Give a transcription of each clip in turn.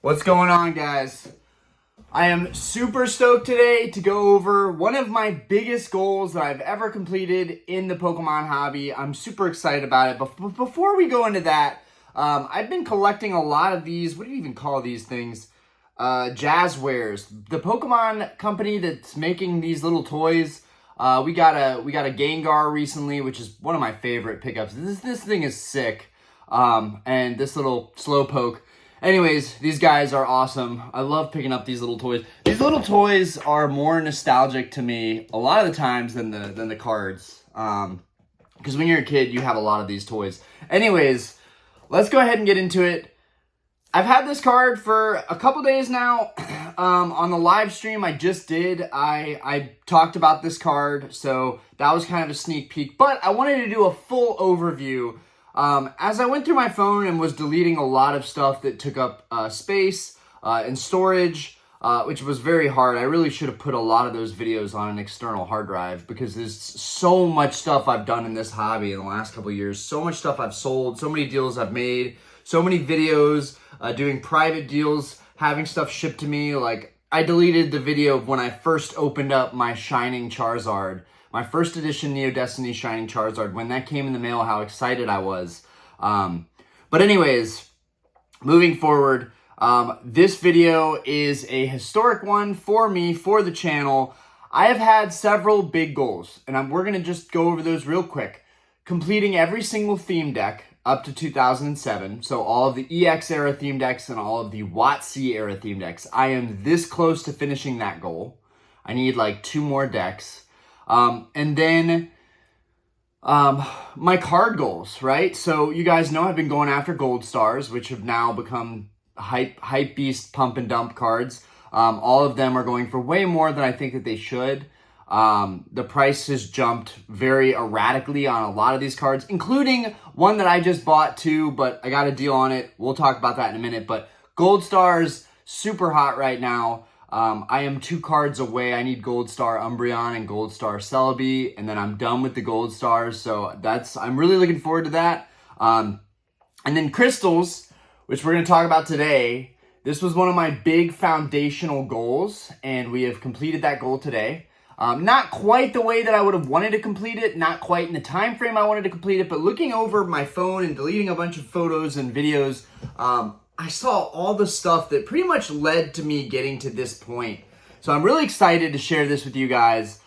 What's going on, guys? I am super stoked today to go over one of my biggest goals that I've ever completed in the Pokemon hobby. I'm super excited about it. But before we go into that, I've been collecting a lot of these, what do you even call these things? Jazzwares. The Pokemon company that's making these little toys, we got a Gengar recently, which is one of my favorite pickups. This thing is sick. And this little Slowpoke. Anyways, these guys are awesome. I love picking up these little toys. These little toys are more nostalgic to me a lot of the times than the cards. Because when you're a kid, you have a lot of these toys. Anyways, let's go ahead and get into it. I've had this card for a couple days now. On the live stream I just did, I talked about this card, so that was kind of a sneak peek. But I wanted to do a full overview. As I went through my phone and was deleting a lot of stuff that took up space and storage, which was very hard. I really should have put a lot of those videos on an external hard drive because there's so much stuff I've done in this hobby in the last couple of years. So much stuff I've sold, so many deals I've made, so many videos, doing private deals, having stuff shipped to me. Like, I deleted the video of when I first opened up my Shining Charizard. My first edition Neo Destiny Shining Charizard, when that came in the mail, how excited I was. But anyways, moving forward, this video is a historic one for me, for the channel. I have had several big goals, and we're going to just go over those real quick. Completing every single theme deck up to 2007, so all of the EX era theme decks and all of the WotC era theme decks. I am this close to finishing that goal. I need like 2 more decks. And then, my card goals, right? So you guys know I've been going after gold stars, which have now become hype beast pump and dump cards. All of them are going for way more than I think that they should. The price has jumped very erratically on a lot of these cards, including one that I just bought too, but I got a deal on it. We'll talk about that in a minute, but gold stars, super hot right now. I am 2 cards away. I need Gold Star Umbreon and Gold Star Celebi, and then I'm done with the Gold Stars. So I'm really looking forward to that. And then Crystals, which we're going to talk about today. This was one of my big foundational goals, and we have completed that goal today. Not quite the way that I would have wanted to complete it, not quite in the time frame I wanted to complete it, but looking over my phone and deleting a bunch of photos and videos, I saw all the stuff that pretty much led to me getting to this point. So I'm really excited to share this with you guys.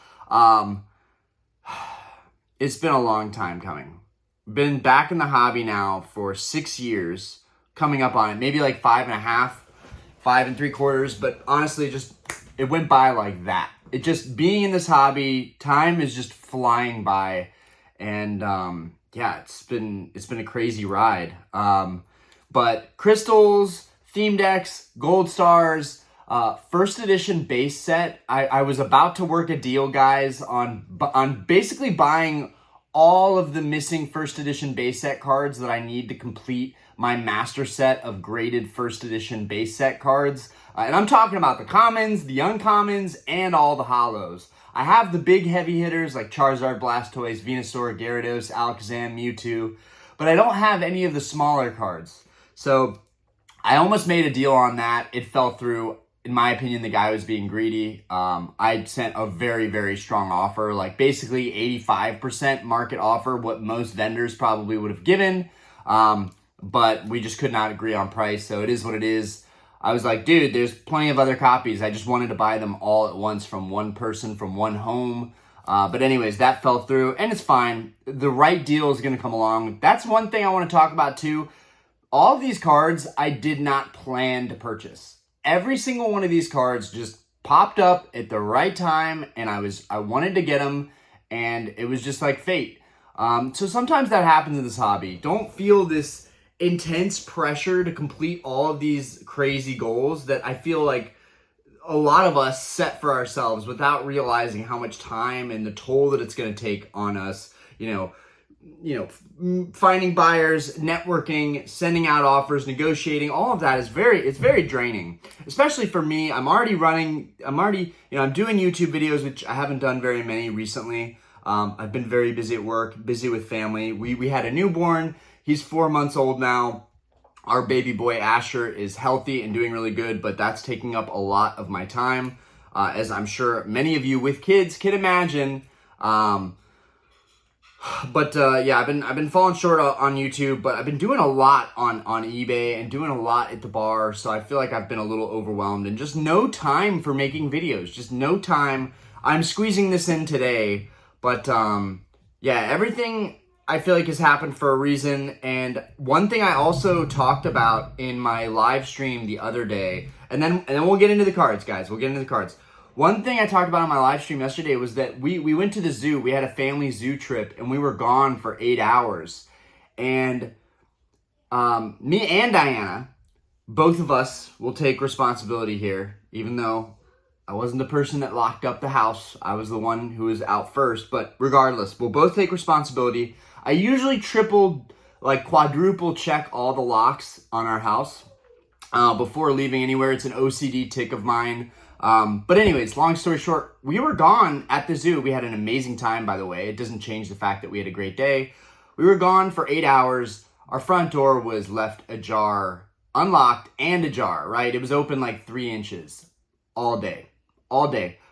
It's been a long time coming. Been back in the hobby now for 6 years, coming up on it. Maybe like 5.5, 5 3/4. But honestly, it went by like that. It just, being in this hobby, time is just flying by. And yeah, it's been a crazy ride. But crystals, theme decks, gold stars, first edition base set. I was about to work a deal, guys, on basically buying all of the missing first edition base set cards that I need to complete my master set of graded first edition base set cards. And I'm talking about the commons, the uncommons, and all the holos. I have the big heavy hitters like Charizard, Blastoise, Venusaur, Gyarados, Alakazam, Mewtwo, but I don't have any of the smaller cards. So I almost made a deal on that. It fell through. In my opinion, the guy was being greedy. I sent a very, very strong offer, like basically 85% market offer, what most vendors probably would have given. But we just could not agree on price, so it is what it is. I was like, dude, there's plenty of other copies. I just wanted to buy them all at once from one person, from one home. But anyways, that fell through, and it's fine. The right deal is going to come along. That's one thing I want to talk about too. All of these cards, I did not plan to purchase. Every single one of these cards just popped up at the right time, and I wanted to get them, and it was just like fate. So sometimes that happens in this hobby. Don't feel this intense pressure to complete all of these crazy goals that I feel like a lot of us set for ourselves without realizing how much time and the toll that it's going to take on us, finding buyers, networking, sending out offers, negotiating, all of that is very draining, especially for me. I'm doing YouTube videos, which I haven't done very many recently. I've been very busy at work, busy with family. We had a newborn. He's 4 months old now. Our baby boy Asher is healthy and doing really good, but that's taking up a lot of my time, as I'm sure many of you with kids can imagine. Yeah, I've been falling short on YouTube, but I've been doing a lot on eBay and doing a lot at the bar, so I feel like I've been a little overwhelmed and just no time for making videos. Just no time. I'm squeezing this in today, but yeah, everything I feel like has happened for a reason. And one thing I also talked about in my live stream the other day, and then we'll get into the cards, guys. We'll get into the cards. One thing I talked about on my live stream yesterday was that we went to the zoo. We had a family zoo trip, and we were gone for 8 hours. And me and Diana, both of us will take responsibility here, even though I wasn't the person that locked up the house. I was the one who was out first. But regardless, we'll both take responsibility. I usually quadruple check all the locks on our house before leaving anywhere. It's an OCD tick of mine. But anyways, long story short, we were gone at the zoo. We had an amazing time, by the way. It doesn't change the fact that we had a great day. We were gone for 8 hours. Our front door was left ajar, unlocked and ajar, right? It was open like 3 inches all day.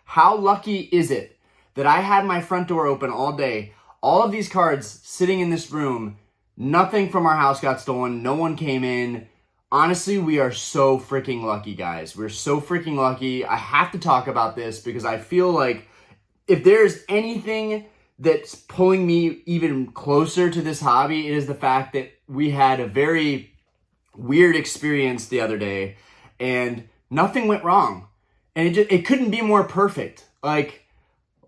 How lucky is it that I had my front door open all day? All of these cards sitting in this room, nothing from our house got stolen. No one came in. Honestly, we are so freaking lucky, guys. We're so freaking lucky. I have to talk about this because I feel like if there's anything that's pulling me even closer to this hobby, it is the fact that we had a very weird experience the other day and nothing went wrong. And it couldn't be more perfect. Like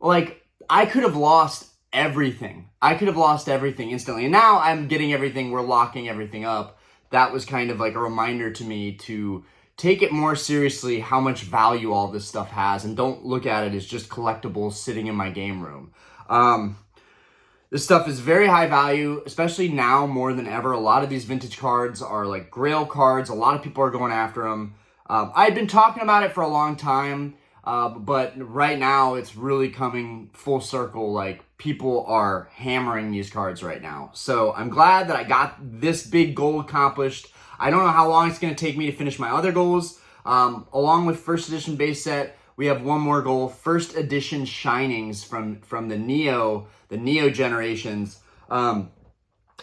I could have lost everything. I could have lost everything instantly. And now I'm getting everything. We're locking everything up. That was kind of like a reminder to me to take it more seriously how much value all this stuff has and don't look at it as just collectibles sitting in my game room. This stuff is very high value, especially now more than ever. A lot of these vintage cards are like Grail cards. A lot of people are going after them. I'd been talking about it for a long time, but right now it's really coming full circle. Like people are hammering these cards right now. So I'm glad that I got this big goal accomplished. I don't know how long it's going to take me to finish my other goals. Along with first edition base set, we have one more goal, first edition Shinings from the Neo generations.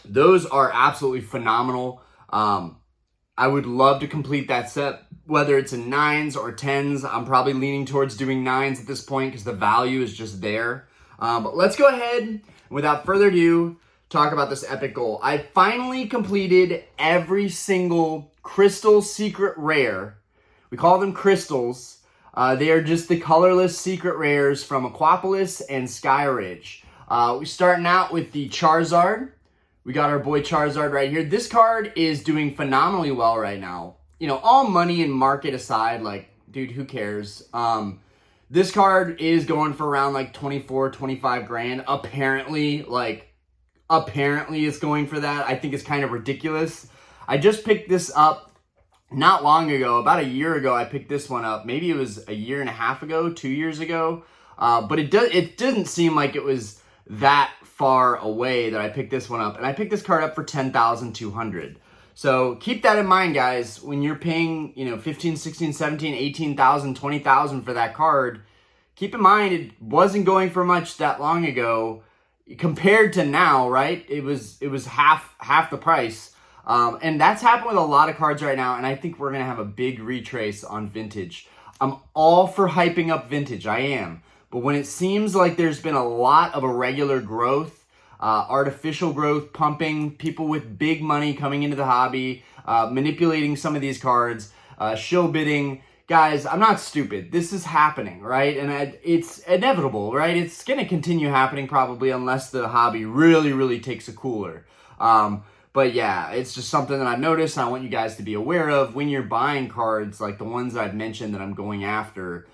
Those are absolutely phenomenal. I would love to complete that set, whether it's in 9s or 10s. I'm probably leaning towards doing 9s at this point because the value is just there. But let's go ahead, without further ado, talk about this epic goal. I finally completed every single crystal secret rare. We call them crystals. They are just the colorless secret rares from Aquapolis and Skyridge. We're starting out with the Charizard. We got our boy Charizard right here. This card is doing phenomenally well right now. You know, all money and market aside, like, dude, who cares? This card is going for around like 24, 25 grand. Apparently it's going for that. I think it's kind of ridiculous. I just picked this up not long ago, about a year ago. I picked this one up. Maybe it was a year and a half ago, 2 years ago. But it doesn't seem like it was that far away that I picked this one up. And I picked this card up for $10,200. So keep that in mind, guys. When you're paying, you know, 15, 16, 17, 18,000, 20,000 for that card, keep in mind it wasn't going for much that long ago compared to now, right? It was half the price. And that's happened with a lot of cards right now, and I think we're going to have a big retrace on vintage. I'm all for hyping up vintage, I am. But when it seems like there's been a lot of irregular growth, artificial growth, pumping, people with big money coming into the hobby, manipulating some of these cards, shill bidding. Guys, I'm not stupid. This is happening, right? And it's inevitable, right? It's going to continue happening probably unless the hobby really, really takes a cooler. But yeah, it's just something that I've noticed and I want you guys to be aware of when you're buying cards like the ones that I've mentioned that I'm going after.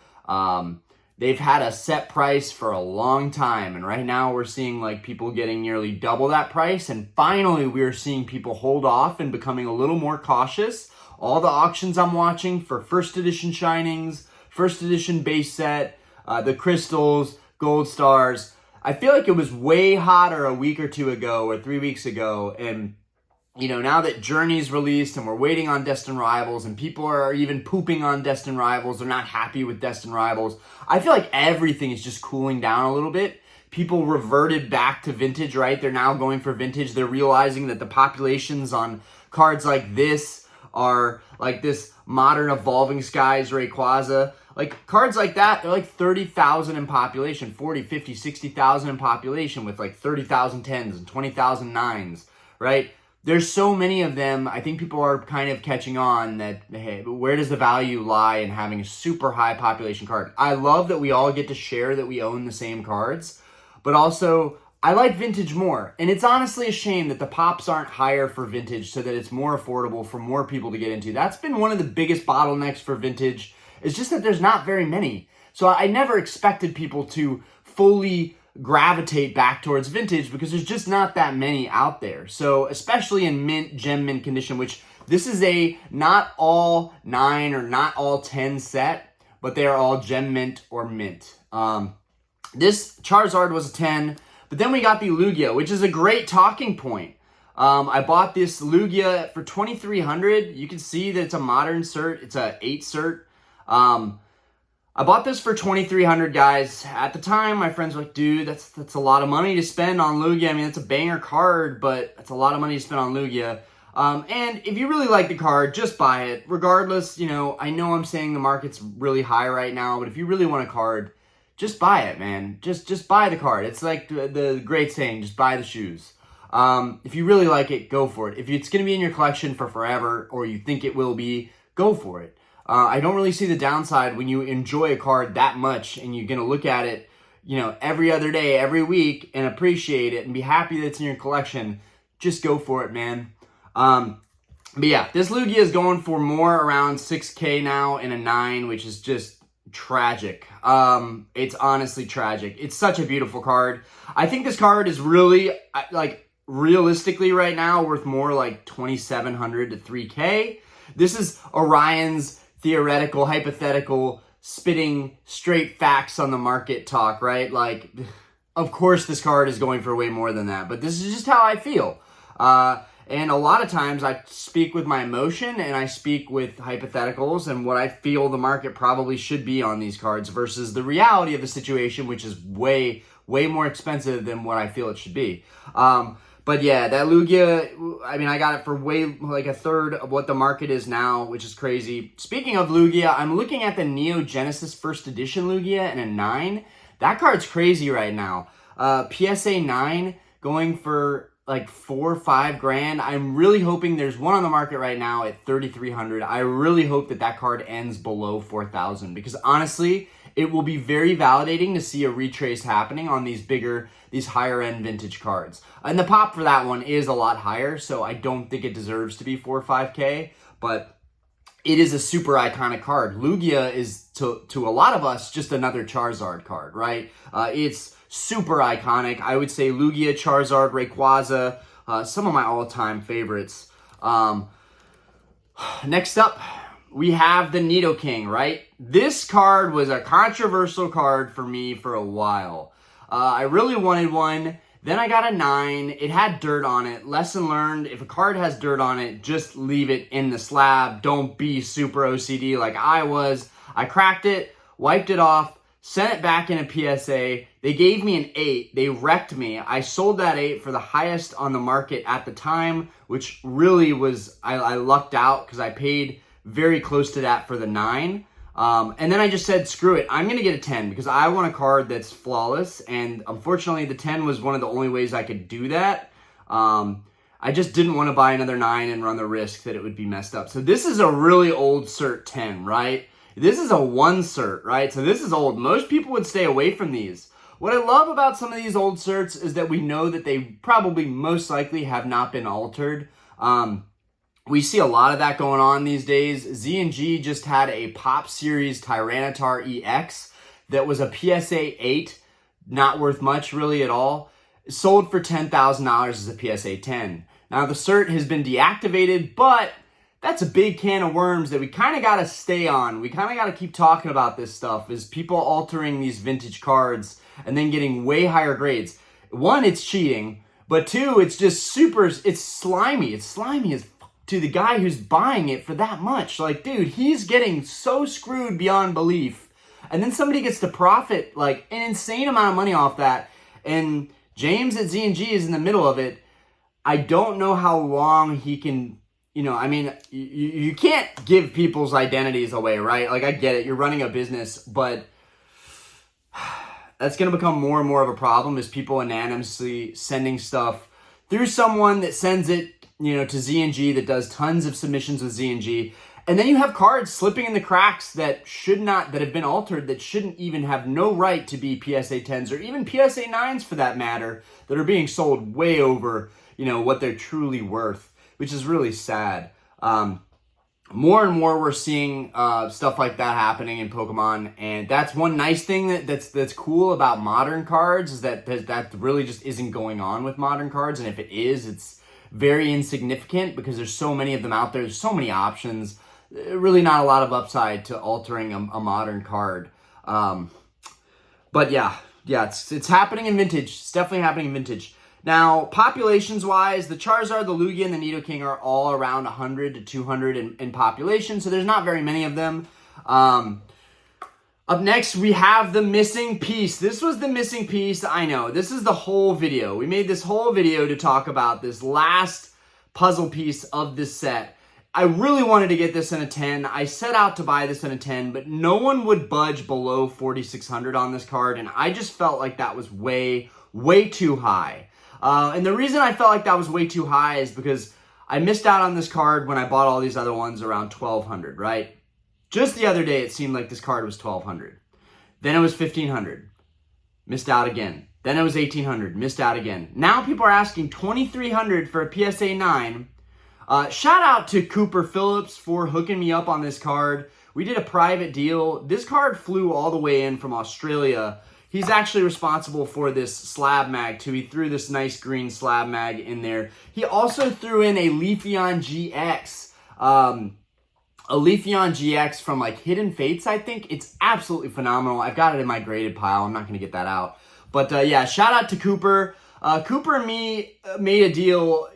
They've had a set price for a long time, and right now we're seeing like people getting nearly double that price, and finally we're seeing people hold off and becoming a little more cautious. All the auctions I'm watching for first edition Shinings, first edition base set, the crystals, gold stars, I feel like it was way hotter a week or two ago or 3 weeks ago, and now that Journey's released and we're waiting on Destined Rivals and people are even pooping on Destined Rivals, they're not happy with Destined Rivals. I feel like everything is just cooling down a little bit. People reverted back to vintage, right? They're now going for vintage. They're realizing that the populations on cards like this are like this modern evolving skies Rayquaza. Like cards like that, they're like 30,000 in population, 40, 50, 60,000 in population with like 30,000 10s and 20,000 9s, right? There's so many of them. I think people are kind of catching on that, hey, where does the value lie in having a super high population card? I love that we all get to share that we own the same cards, but also I like vintage more. And it's honestly a shame that the pops aren't higher for vintage so that it's more affordable for more people to get into. That's been one of the biggest bottlenecks for vintage. It's just that there's not very many. So I never expected people to fully gravitate back towards vintage because there's just not that many out there. So especially in mint, gem mint condition, which this is a not all 9 or not all 10 set, but they are all gem mint or mint. This Charizard was a 10, but then we got the Lugia, which is a great talking point. I bought this Lugia for $2,300. You can see that it's a modern cert. It's a 8 cert. I bought this for $2,300, guys. At the time, my friends were like, dude, that's a lot of money to spend on Lugia. I mean, it's a banger card, but that's a lot of money to spend on Lugia. And if you really like the card, just buy it. Regardless, I know I'm saying the market's really high right now, but if you really want a card, just buy it, man. Just buy the card. It's like the great saying, just buy the shoes. If you really like it, go for it. If it's going to be in your collection for forever, or you think it will be, go for it. I don't really see the downside when you enjoy a card that much and you're going to look at it, every other day, every week and appreciate it and be happy that it's in your collection. Just go for it, man. But yeah, this Lugia is going for more around 6K now in a 9, which is just tragic. It's honestly tragic. It's such a beautiful card. I think this card is really, realistically right now worth more like $2,700 to $3K. This is Orion's theoretical, hypothetical, spitting straight facts on the market talk, right? Like, of course this card is going for way more than that, but this is just how I feel. And a lot of times I speak with my emotion and I speak with hypotheticals and what I feel the market probably should be on these cards versus the reality of the situation, which is way, way more expensive than what I feel it should be. But yeah, that Lugia, I mean, I got it for way like a third of what the market is now, which is crazy. Speaking of Lugia, I'm looking at the Neo Genesis First Edition Lugia in a 9. That card's crazy right now. PSA 9 going for like $4 or $5 grand. I'm really hoping there's one on the market right now at $3,300. I really hope that card ends below $4,000 because honestly, it will be very validating to see a retrace happening on these higher end vintage cards. And the pop for that one is a lot higher, so I don't think it deserves to be 4 or 5K, but it is a super iconic card. Lugia is, to a lot of us, just another Charizard card, right? It's super iconic. I would say Lugia, Charizard, Rayquaza, some of my all-time favorites. Next up, we have the Nidoking, right? This card was a controversial card for me for a while. I really wanted one. Then I got a 9. It had dirt on it. Lesson learned, if a card has dirt on it, just leave it in the slab. Don't be super OCD like I was. I cracked it, wiped it off, sent it back in a PSA. They gave me an 8. They wrecked me. I sold that 8 for the highest on the market at the time, which really was, I lucked out because I paid very close to that for the 9. And then I just said, screw it. I'm going to get a 10 because I want a card that's flawless. And unfortunately, the 10 was one of the only ways I could do that. I just didn't want to buy another 9 and run the risk that it would be messed up. So this is a really old cert 10, right? This is a 1 cert, right? So this is old. Most people would stay away from these. What I love about some of these old certs is that we know that they probably most likely have not been altered. We see a lot of that going on these days. Z&G just had a Pop Series Tyranitar EX that was a PSA 8, not worth much really at all. Sold for $10,000 as a PSA 10. Now the cert has been deactivated, but that's a big can of worms that we kind of got to stay on. We kind of got to keep talking about this stuff, is people altering these vintage cards and then getting way higher grades. One, it's cheating. But two, it's just super, it's slimy. It's slimy as fuck to the guy who's buying it for that much. Like, dude, he's getting so screwed beyond belief. And then somebody gets to profit like an insane amount of money off that. And James at Z&G is in the middle of it. I don't know how long he can, you know, I mean, you can't give people's identities away, right? Like, I get it. You're running a business, but that's going to become more and more of a problem as people anonymously sending stuff through someone that sends it, you know, to Z&G that does tons of submissions with Z&G. And then you have cards slipping in the cracks that that have been altered, that shouldn't even have no right to be PSA 10s or even PSA 9s for that matter, that are being sold way over, you know, what they're truly worth, which is really sad. More and more we're seeing stuff like that happening in Pokemon, and that's one nice thing that's cool about modern cards, is that really just isn't going on with modern cards, and if it is, it's very insignificant because there's so many of them out there. There's so many options. Really not a lot of upside to altering a modern card. But yeah, it's happening in Vintage. It's definitely happening in Vintage. Now, populations-wise, the Charizard, the Lugia, and the Nidoking are all around 100 to 200 in population, so there's not very many of them. Up next, we have the missing piece. This was the missing piece. I know, this is the whole video. We made this whole video to talk about this last puzzle piece of this set. I really wanted to get this in a 10. I set out to buy this in a 10, but no one would budge below 4,600 on this card, and I just felt like that was way too high. And the reason I felt like that was way too high is because I missed out on this card when I bought all these other ones around 1,200, right? Just the other day, it seemed like this card was 1,200. Then it was 1,500. Missed out again. Then it was 1,800. Missed out again. Now people are asking 2,300 for a PSA 9. Shout out to Cooper Phillips for hooking me up on this card. We did a private deal. This card flew all the way in from Australia. He's actually responsible for this slab mag too. He threw this nice green slab mag in there. He also threw in a Leafeon GX. A Leafeon GX from like Hidden Fates, I think. It's absolutely phenomenal. I've got it in my graded pile. I'm not going to get that out. But yeah, shout out to Cooper. Cooper and me made a deal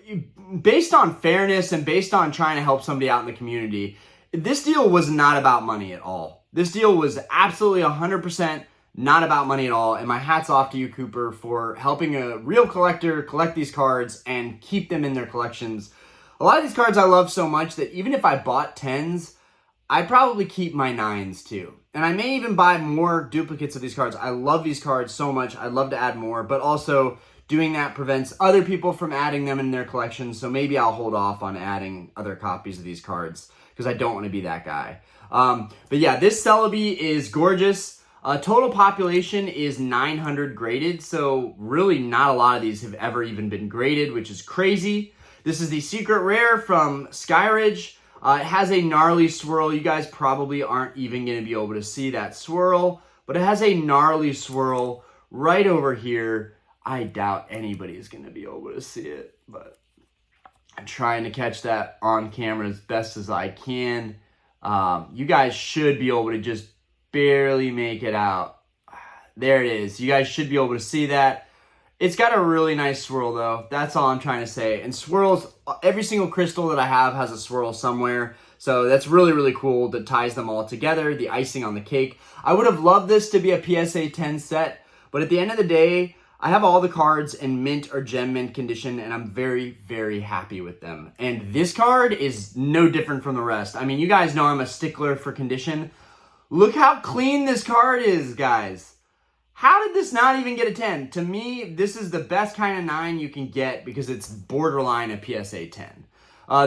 based on fairness and based on trying to help somebody out in the community. This deal was not about money at all. This deal was absolutely 100% not about money at all. And my hat's off to you, Cooper, for helping a real collector collect these cards and keep them in their collections. A lot of these cards I love so much that even if I bought 10s, I'd probably keep my 9s too. And I may even buy more duplicates of these cards. I love these cards so much. I'd love to add more, but also doing that prevents other people from adding them in their collections, so maybe I'll hold off on adding other copies of these cards because I don't want to be that guy. But yeah, this Celebi is gorgeous. Total population is 900 graded, so really not a lot of these have ever even been graded, which is crazy. This is the secret rare from Skyridge. It has a gnarly swirl. You guys probably aren't even going to be able to see that swirl, but it has a gnarly swirl right over here. I doubt anybody is going to be able to see it, but I'm trying to catch that on camera as best as I can. You guys should be able to just barely make it out. There it is. You guys should be able to see that. It's got a really nice swirl though. That's all I'm trying to say. And swirls, every single crystal that I have has a swirl somewhere. So that's really, really cool that ties them all together. The icing on the cake. I would have loved this to be a PSA 10 set, but at the end of the day, I have all the cards in mint or gem mint condition, and I'm very, very happy with them. And this card is no different from the rest. I mean, you guys know I'm a stickler for condition. Look how clean this card is, guys. How did this not even get a 10? To me, this is the best kind of 9 you can get because it's borderline a PSA 10.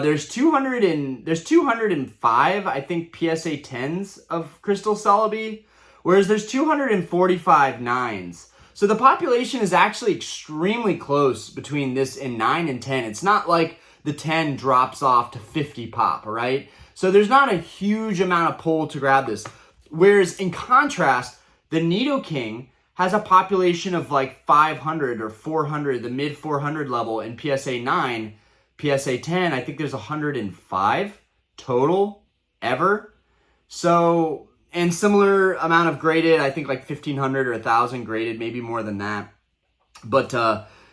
There's 205, I think, PSA 10s of Crystal Celebi, whereas there's 245 9s. So the population is actually extremely close between this and 9 and 10. It's not like the 10 drops off to 50 pop, right? So there's not a huge amount of pull to grab this. Whereas in contrast, the Nidoking has a population of like 500 or 400, the mid 400 level in PSA 9. PSA 10, I think there's 105 total ever. So, and similar amount of graded, I think like 1,500 or 1,000 graded, maybe more than that. But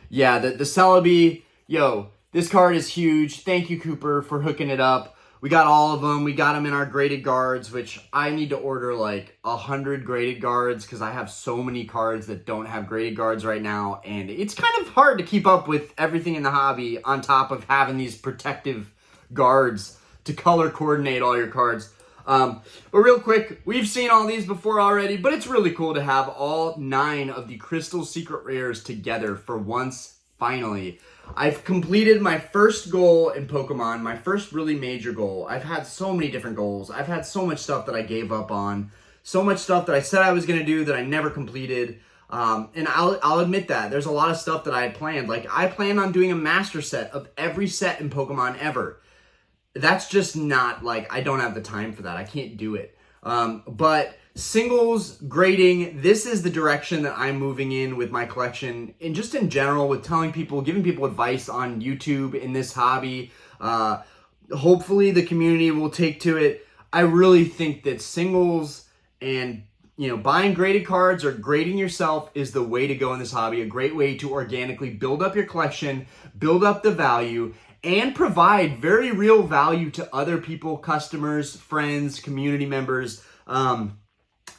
yeah, the Celebi, yo, this card is huge. Thank you, Cooper, for hooking it up. We got all of them. We got them in our graded guards, which I need to order like 100 graded guards because I have so many cards that don't have graded guards right now. And it's kind of hard to keep up with everything in the hobby on top of having these protective guards to color coordinate all your cards. But real quick, we've seen all these before already, but it's really cool to have all 9 of the Crystal Secret Rares together for once, finally. I've completed my first goal in Pokemon, my first really major goal. I've had so many different goals. I've had so much stuff that I gave up on, so much stuff that I said I was going to do that I never completed. And I'll admit that. There's a lot of stuff that I had planned. Like, I planned on doing a master set of every set in Pokemon ever. That's just not, like, I don't have the time for that. I can't do it. But singles, grading, this is the direction that I'm moving in with my collection. And just in general, with telling people, giving people advice on YouTube in this hobby. Hopefully the community will take to it. I really think that singles and, you know, buying graded cards or grading yourself is the way to go in this hobby. A great way to organically build up your collection, build up the value, and provide very real value to other people, customers, friends, community members.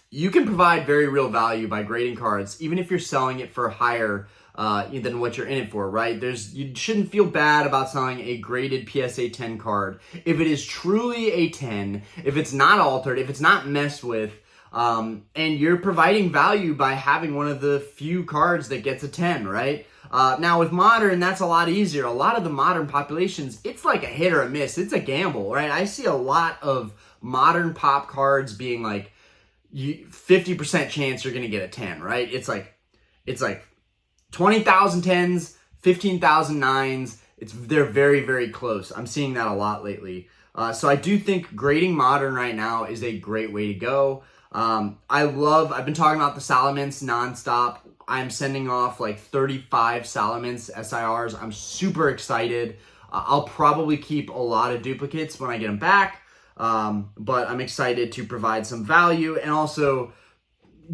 You can provide very real value by grading cards, even if you're selling it for higher than what you're in it for, right? You shouldn't feel bad about selling a graded PSA 10 card. If it is truly a 10, if it's not altered, if it's not messed with, and you're providing value by having one of the few cards that gets a 10, right? Now with modern, that's a lot easier. A lot of the modern populations, it's like a hit or a miss. It's a gamble, right? I see a lot of modern pop cards being like 50% chance you're gonna get a 10, right? It's like 20,000 10s, 15,000 9s. They're very, very close. I'm seeing that a lot lately. So I do think grading modern right now is a great way to go. I've been talking about the Salamence nonstop. I'm sending off like 35 Salamence SIRs. I'm super excited. I'll probably keep a lot of duplicates when I get them back. But I'm excited to provide some value and also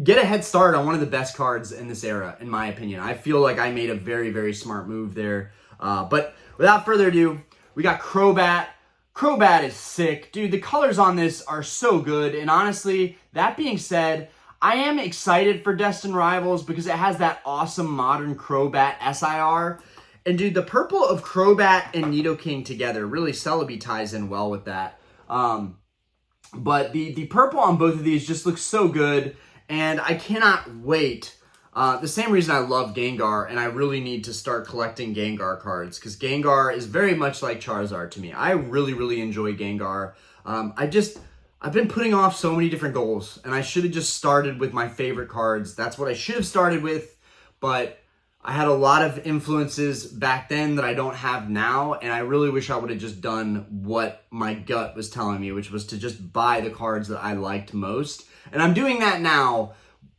get a head start on one of the best cards in this era, in my opinion. I feel like I made a very, very smart move there. But without further ado, we got Crobat. Crobat is sick. Dude, the colors on this are so good. And honestly, that being said, I am excited for Destined Rivals because it has that awesome modern Crobat SIR. And dude, the purple of Crobat and Nidoking together, really Celebi ties in well with that. But the purple on both of these just looks so good. And I cannot wait. The same reason I love Gengar, and I really need to start collecting Gengar cards, because Gengar is very much like Charizard to me. I really, really enjoy Gengar. I've been putting off so many different goals, and I should have just started with my favorite cards. That's what I should have started with, but I had a lot of influences back then that I don't have now, and I really wish I would have just done what my gut was telling me, which was to just buy the cards that I liked most. And I'm doing that now,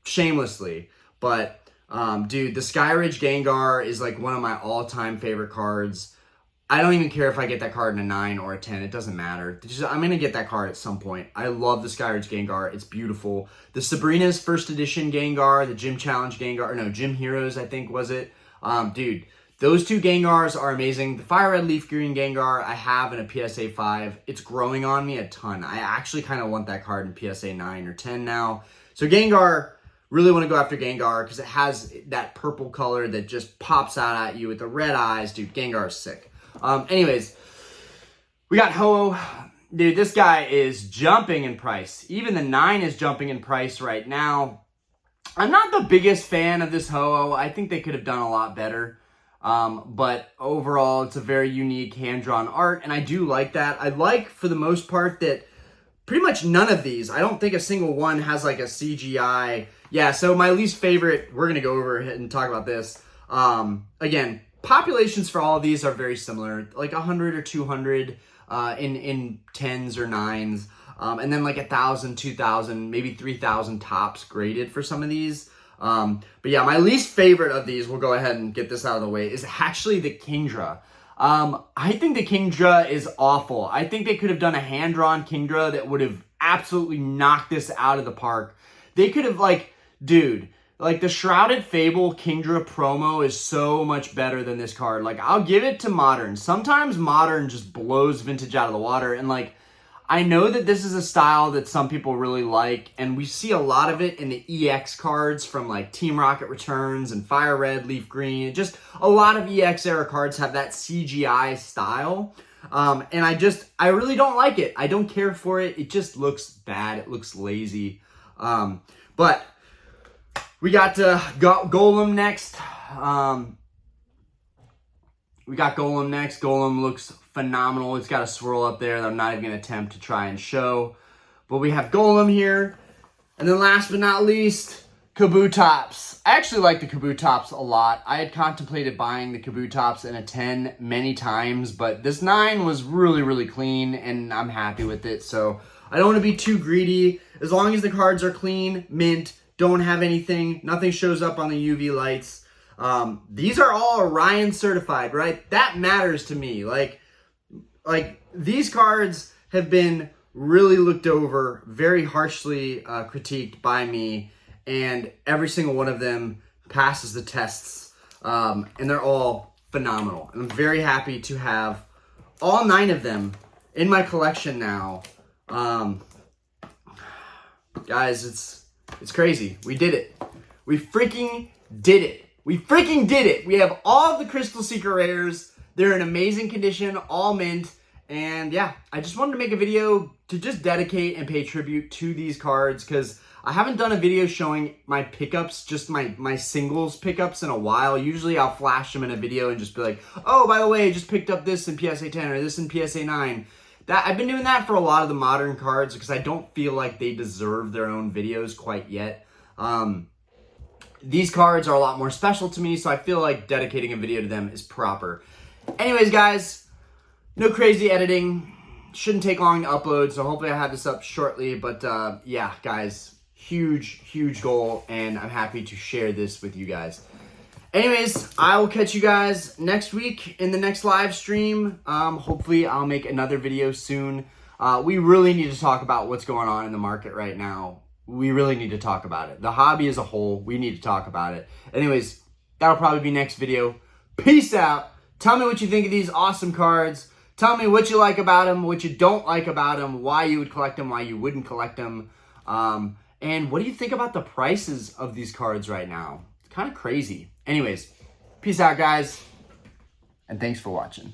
shamelessly. But, dude, the Skyridge Gengar is like one of my all-time favorite cards. I don't even care if I get that card in a 9 or a 10. It doesn't matter. I'm going to get that card at some point. I love the Skyridge Gengar. It's beautiful. The Sabrina's first edition Gengar, the Gym Challenge Gengar, or no, Gym Heroes, I think, was it? Dude, those two Gengars are amazing. The Fire Red Leaf Green Gengar I have in a PSA 5. It's growing on me a ton. I actually kind of want that card in PSA 9 or 10 now. So Gengar, really want to go after Gengar because it has that purple color that just pops out at you with the red eyes. Dude, Gengar is sick. Anyways, we got Ho-Oh. Dude, this guy is jumping in price. Even the 9 is jumping in price right now. I'm not the biggest fan of this Ho-Oh. I think they could have done a lot better. But overall, it's a very unique hand-drawn art, and I do like that. I like, for the most part, that pretty much none of these, I don't think a single one has like a CGI. Yeah, so my least favorite, we're going to go over and talk about this. Again, populations for all of these are very similar, like 100 or 200 in 10s or 9s. And then like 1,000, 2,000, maybe 3,000 tops graded for some of these. But yeah, my least favorite of these, we'll go ahead and get this out of the way, is actually the Kingdra. I think the Kingdra is awful. I think they could have done a hand-drawn Kingdra that would have absolutely knocked this out of the park. They could have, like, dude, Like, the Shrouded Fable Kingdra promo is so much better than this card. Like, I'll give it to Modern. Sometimes Modern just blows Vintage out of the water. And, like, I know that this is a style that some people really like. And we see a lot of it in the EX cards from, like, Team Rocket Returns and Fire Red, Leaf Green. Just a lot of EX era cards have that CGI style. And I really don't like it. I don't care for it. It just looks bad. It looks lazy. But we got Golem next. Golem looks phenomenal. It's got a swirl up there that I'm not even going to attempt to try and show. But we have Golem here. And then last but not least, Kabutops. I actually like the Kabutops a lot. I had contemplated buying the Kabutops in a 10 many times, but this 9 was really, really clean, and I'm happy with it. So I don't want to be too greedy. As long as the cards are clean, mint, don't have anything, nothing shows up on the UV lights. These are all Orion certified, right? That matters to me. Like these cards have been really looked over, very harshly critiqued by me, and every single one of them passes the tests, and they're all phenomenal. And I'm very happy to have all 9 of them in my collection now. Guys, it's crazy. We did it. We freaking did it. We freaking did it. We have all of the Crystal Secret Rares. They're in amazing condition, all mint. And yeah, I just wanted to make a video to just dedicate and pay tribute to these cards, because I haven't done a video showing my pickups, just my singles pickups in a while. Usually I'll flash them in a video and just be like, oh, by the way, I just picked up this in PSA 10 or this in PSA 9. I've been doing that for a lot of the modern cards because I don't feel like they deserve their own videos quite yet. These cards are a lot more special to me, so I feel like dedicating a video to them is proper. Anyways, guys, no crazy editing. Shouldn't take long to upload, so hopefully I have this up shortly. But yeah, guys, huge goal, and I'm happy to share this with you guys. Anyways, I will catch you guys next week in the next live stream. Hopefully I'll make another video soon. We really need to talk about what's going on in the market right now. We really need to talk about it. The hobby as a whole, we need to talk about it. Anyways, that'll probably be next video. Peace out. Tell me what you think of these awesome cards. Tell me what you like about them, what you don't like about them, why you would collect them, why you wouldn't collect them. And what do you think about the prices of these cards right now? It's kind of crazy. Anyways, peace out, guys, and thanks for watching.